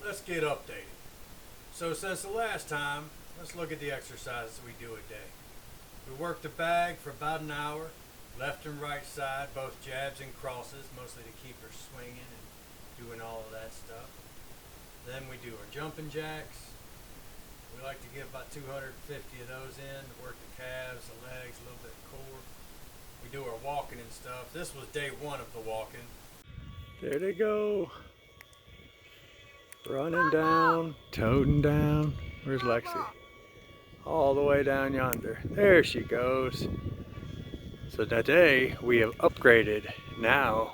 let's get updated. So since the last time, let's look at the exercises we do a day. We work the bag for about an hour, left and right side, both jabs and crosses, mostly to keep her swinging and doing all of that stuff. Then we do our jumping jacks. We like to get about 250 of those in to work the calves, the legs, a little bit of core. We do our walking and stuff. This was day one of the walking. There they go. Running down, toting down. Where's Lexi? All the way down yonder. There she goes. So today we have upgraded. Now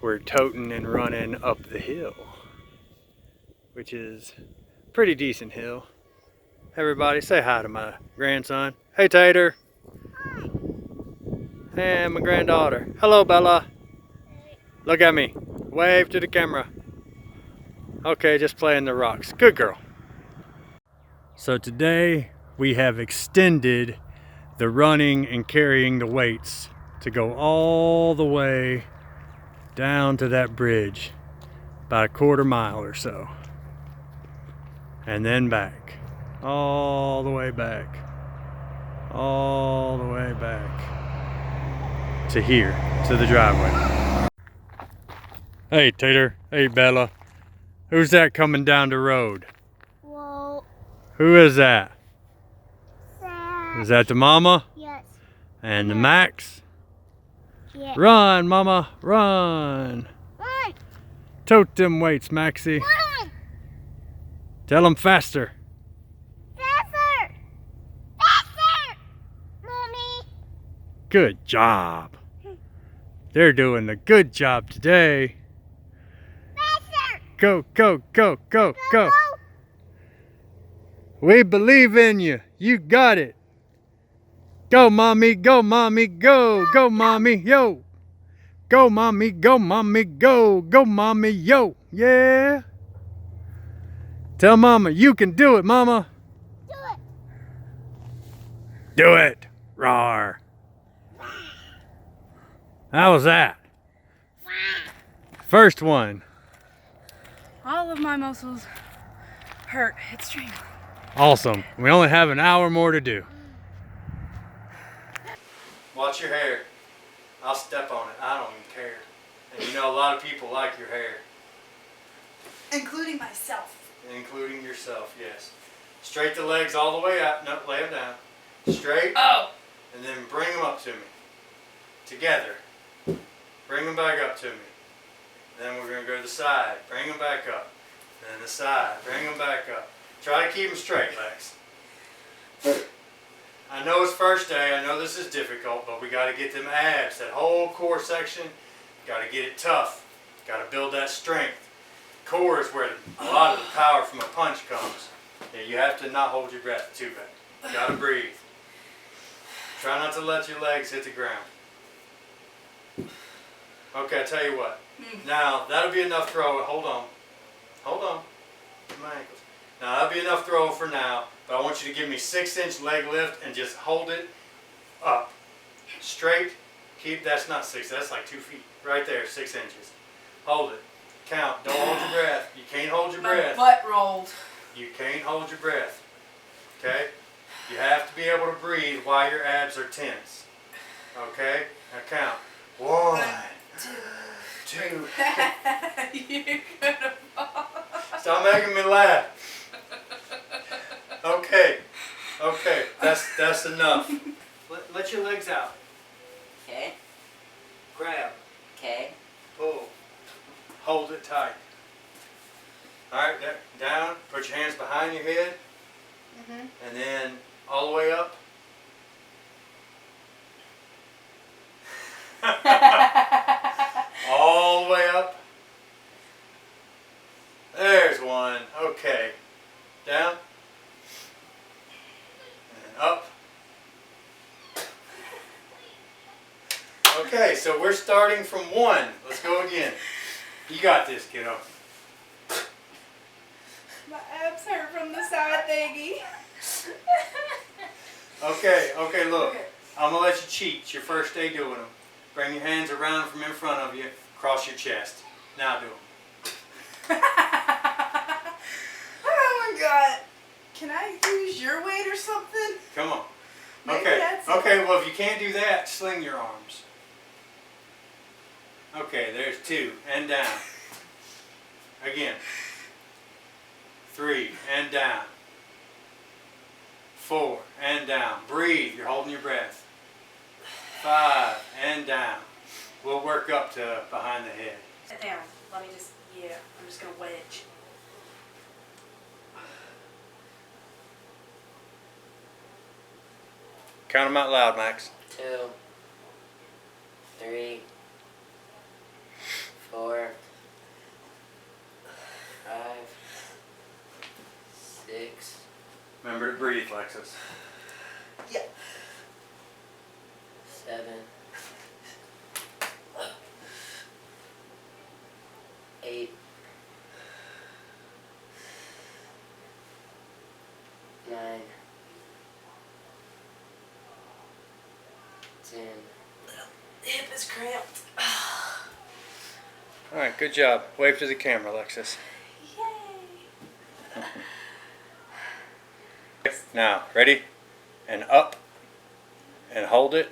we're toting and running up the hill, which is a pretty decent hill. Everybody say hi to my grandson. Hey Tater. Hi. Hey, my granddaughter. Hello Bella. Hey. Look at me. Wave to the camera. Okay, just playing the rocks. Good girl. So today we have extended the running and carrying the weights to go all the way down to that bridge, about a quarter mile or so, and then back, all the way back, all the way back to here, to the driveway. Hey Tater, hey Bella, who's that coming down the road? Whoa. Who is that? Sad. Is that the mama? Yes. And the Max? Yes. Run, mama, run. Run. Tote them weights, Maxie. Run. Tell them faster. Faster. Faster. Mommy. Good job. They're doing a good job today. Faster. Go, go, go, go, go. Go. We believe in you. You got it. Go, mommy, go, mommy, go. Go, mommy, yo. Go, mommy, go, mommy, go. Go, mommy, yo. Yeah. Tell mama you can do it, mama. Do it. Do it. Roar. How was that? First one. All of my muscles hurt extremely. Awesome. We only have an hour more to do. Watch your hair. I'll step on it. I don't even care. And you know a lot of people like your hair. Including myself. Including yourself, yes. Straight the legs all the way up. No, lay them down. Straight. Oh! And then bring them up to me. Together. Bring them back up to me. Then we're going to go to the side. Bring them back up. Then the side. Bring them back up. Try to keep them straight, Lex. I know it's first day. I know this is difficult, but we got to get them abs, that whole core section. Got to get it tough. Got to build that strength. Core is where a lot of the power from a punch comes. Yeah, you have to not hold your breath too bad. Got to breathe. Try not to let your legs hit the ground. Okay, I tell you what. Now, that'll be enough throw. Hold on. Hold on. My ankles. Now, that'll be enough throw for now, but I want you to give me 6-inch leg lift and just hold it up. Straight. Keep, that's not 6, that's like 2 feet. Right there, 6 inches. Hold it. Count. Don't hold your breath. You can't hold your breath. My butt rolled. You can't hold your breath. Okay? You have to be able to breathe while your abs are tense. Okay? Now count. 1, 2. You're gonna fall. Stop making me laugh. Okay. Okay. That's enough. Let your legs out. Okay. Grab. Okay. Pull. Hold it tight. Alright, down. Put your hands behind your head. And then all the way up. All the way up. There's one. Okay. Down. And up. Okay, so we're starting from 1. Let's go again. You got this, kiddo. My abs hurt from the side thingy. Okay, look. I'm going to let you cheat. It's your first day doing them. Bring your hands around from in front of you. Cross your chest. Now do them. I use your weight or something? Come on. Maybe Okay. that's it. Okay, well, if you can't do that, sling your arms. Okay, there's 2 and down. Again. 3 and down. 4 and down. Breathe. You're holding your breath. 5 and down. We'll work up to behind the head. Sit down. Let me just, yeah, I'm just going to wedge. Count them out loud, Max. 2, 3, 4, 5, 6. Remember to breathe, Lexus. Yeah. 7, 8, 9, 10. Hip is cramped. All right, good job. Wave to the camera, Lexus. Yay. Now, ready? And up. And hold it.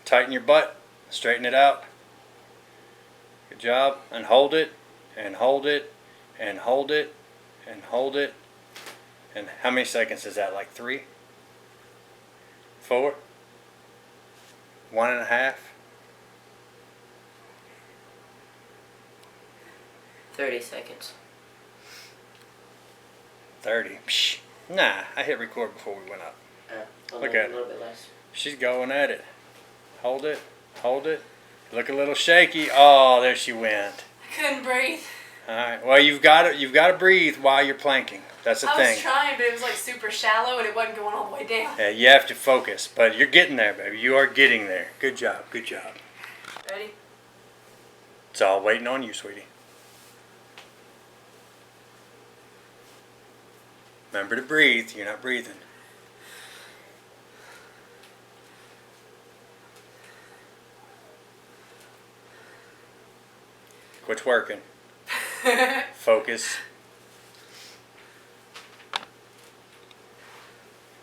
Tighten your butt. Straighten it out. Good job. And hold it. And hold it. And hold it. And hold it. And how many seconds is that? Like 3? 4? 1.5? 30 seconds. 30? Psh. Nah, I hit record before we went up. Look at A little bit less. She's going at it. Hold it. Hold it. Look a little shaky. Oh, there she went. I couldn't breathe. All right. Well, you've got to breathe while you're planking. That's the I thing. was trying, but it was like super shallow and it wasn't going all the way down. Yeah, you have to focus, but you're getting there, baby. You are getting there. Good job. Good job. Ready? It's all waiting on you, sweetie. Remember to breathe. You're not breathing. Quit working. Focus.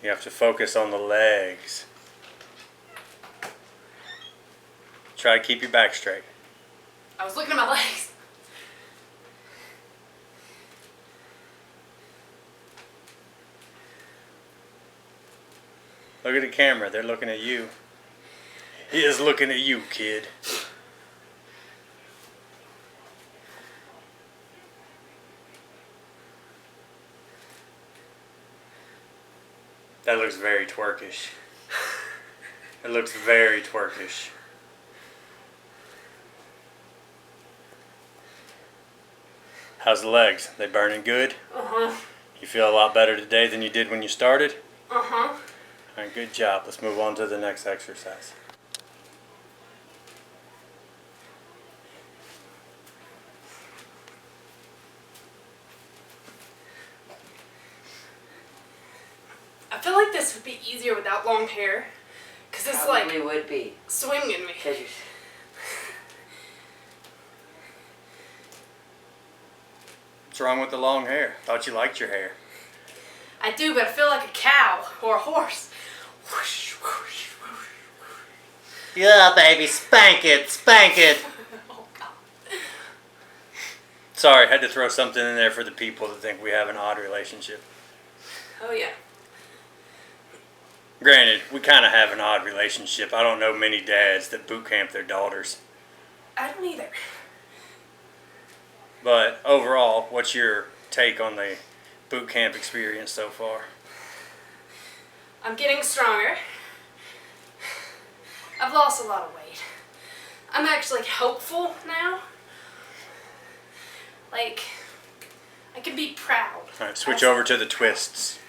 You have to focus on the legs. Try to keep your back straight. I was looking at my legs. Look at the camera. They're looking at you. He is looking at you, kid. That looks very twerkish. It looks very twerkish. How's the legs? They burning good? Uh-huh. You feel a lot better today than you did when you started? Uh-huh. All right, good job. Let's move on to the next exercise. I feel like this would be easier without long hair. Because it's Probably like would be. swinging me. 'Cause you're- What's wrong with the long hair? Thought you liked your hair. I do, but I feel like a cow or a horse. Whoosh, whoosh, whoosh. Yeah, baby, spank it, spank it. Oh, God. Sorry, had to throw something in there for the people that think we have an odd relationship. Oh, yeah. Granted, we kind of have an odd relationship. I don't know many dads that boot camp their daughters. I don't either. But overall, what's your take on the boot camp experience so far? I'm getting stronger. I've lost a lot of weight. I'm actually hopeful now. Like, I can be proud. All right, switch over to the twists.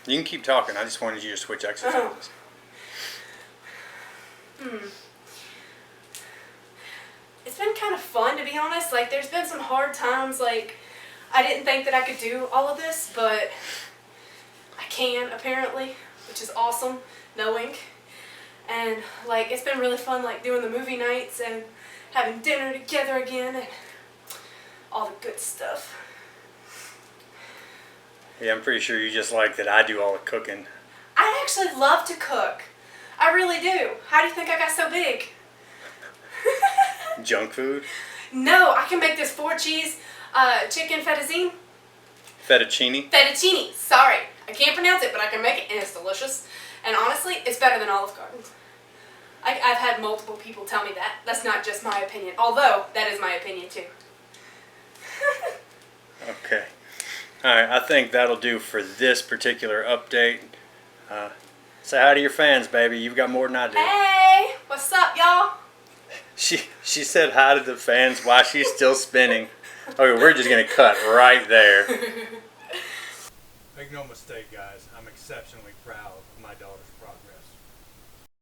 You can keep talking. I just wanted you to switch exercises. It's been kind of fun, to be honest. Like, there's been some hard times. Like, I didn't think that I could do all of this, but I can, apparently, which is awesome knowing. And And like it's been really fun, like doing the movie nights and having dinner together again and all the good stuff. Yeah, I'm pretty sure you just like that I do all the cooking. I actually love to cook. I really do. How do you think I got so big? Junk food? No, I can make this 4-cheese chicken fettuccine. Fettuccine? Sorry. I can't pronounce it, but I can make it, and it's delicious. And honestly, it's better than Olive Garden's. I've had multiple people tell me that. That's not just my opinion, although that is my opinion too. Okay. Alright, I think that'll do for this particular update. Say hi to your fans, baby. You've got more than I do. Hey! What's up, y'all? She said hi to the fans while she's still spinning. Okay, we're just going to cut right there. Make no mistake, guys. I'm exceptionally